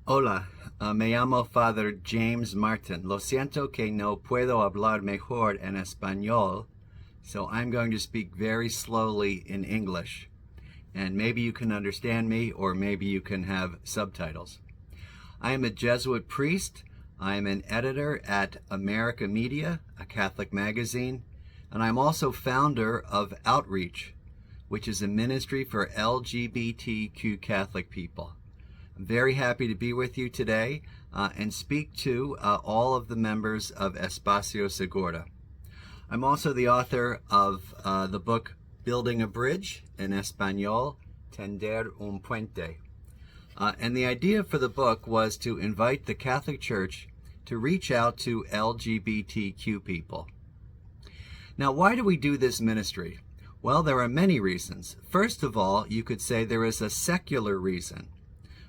Hola, me llamo Father James Martin. Lo siento que no puedo hablar mejor en español, so I'm going to speak very slowly in English. And maybe you can understand me, or maybe you can have subtitles. I am a Jesuit priest. I am an editor at America Media, a Catholic magazine, and I'm also founder of Outreach, which is a ministry for LGBTQ Catholic people. I'm very happy to be with you today and speak to all of the members of Espacio Segura. I'm also the author of the book Building a Bridge, in Espanol, Tender un puente. And the idea for the book was to invite the Catholic Church to reach out to LGBTQ people. Now, why do we do this ministry? Well, there are many reasons. First of all, you could say there is a secular reason,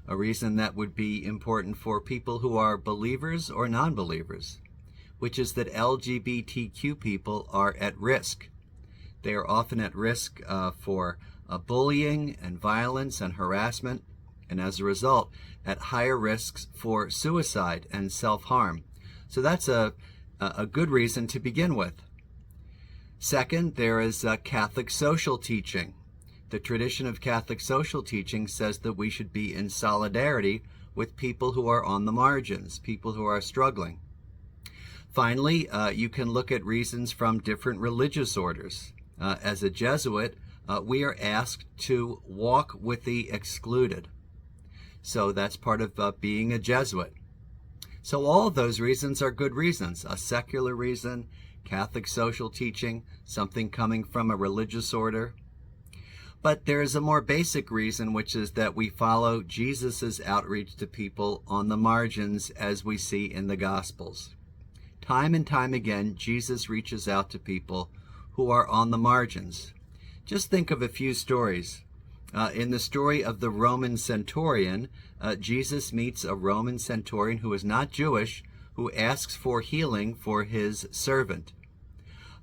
a reason that would be important for people who are believers or non-believers, which is that LGBTQ people are at risk. They are often at risk for bullying and violence and harassment, and as a result, at higher risks for suicide and self-harm. So that's a good reason to begin with. Second, there is Catholic social teaching. The tradition of Catholic social teaching says that we should be in solidarity with people who are on the margins, people who are struggling. Finally, you can look at reasons from different religious orders. As a Jesuit, we are asked to walk with the excluded. So that's part of being a Jesuit. So all of those reasons are good reasons. A secular reason, Catholic social teaching, something coming from a religious order. But there is a more basic reason, which is that we follow Jesus's outreach to people on the margins, as we see in the Gospels. Time and time again, Jesus reaches out to people who are on the margins. Just think of a few stories. In the story of the Roman centurion, Jesus meets a Roman centurion who is not Jewish, who asks for healing for his servant.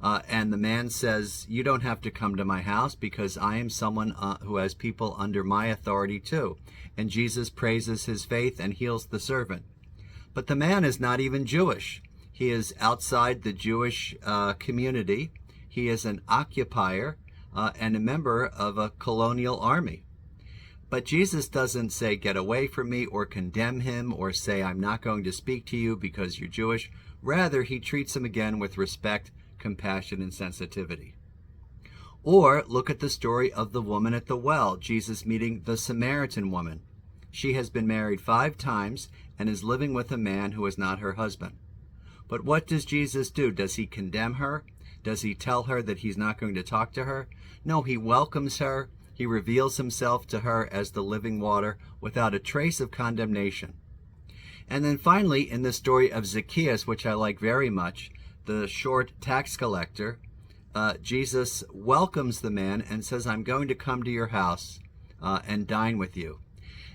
And the man says, "You don't have to come to my house because I am someone who has people under my authority too." And Jesus praises his faith and heals the servant. But the man is not even Jewish. He is outside the Jewish community. He is an occupier and a member of a colonial army. But Jesus doesn't say, "Get away from me," or condemn him, or say, "I'm not going to speak to you because you're Jewish." Rather, he treats him again with respect, compassion, and sensitivity. Or look at the story of the woman at the well, Jesus meeting the Samaritan woman. She has been married 5 times and is living with a man who is not her husband. But what does Jesus do? Does he condemn her? Does he tell her that he's not going to talk to her? No, he welcomes her. He reveals himself to her as the living water without a trace of condemnation. And then finally, in the story of Zacchaeus, which I like very much, the short tax collector, Jesus welcomes the man and says, "I'm going to come to your house and dine with you."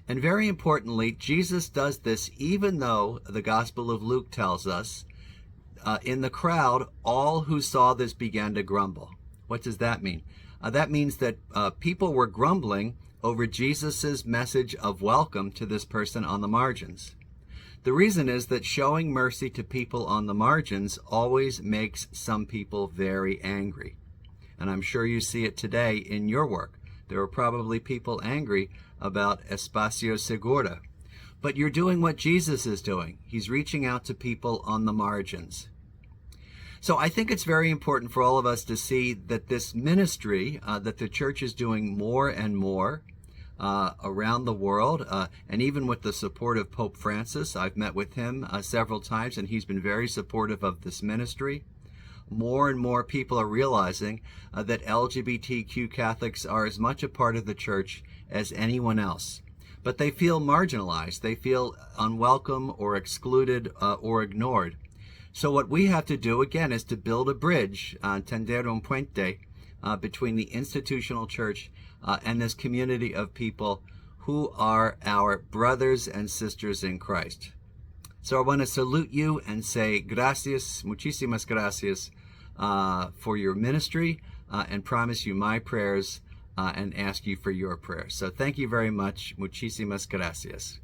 And very importantly, Jesus does this even though the Gospel of Luke tells us, in the crowd, all who saw this began to grumble. What does that mean? That means that people were grumbling over Jesus's message of welcome to this person on the margins. The reason is that showing mercy to people on the margins always makes some people very angry. And I'm sure you see it today in your work. There are probably people angry about Espacio Segura. But you're doing what Jesus is doing. He's reaching out to people on the margins. So I think it's very important for all of us to see that this ministry, that the church is doing more and more around the world, and even with the support of Pope Francis. I've met with him several times, and he's been very supportive of this ministry. More and more people are realizing that LGBTQ Catholics are as much a part of the church as anyone else. But they feel marginalized. They feel unwelcome or excluded or ignored. So what we have to do, again, is to build a bridge, tender un puente, between the institutional church and this community of people who are our brothers and sisters in Christ. So I want to salute you and say gracias, muchísimas gracias for your ministry, and promise you my prayers and ask you for your prayers. So thank you very much. Muchísimas gracias.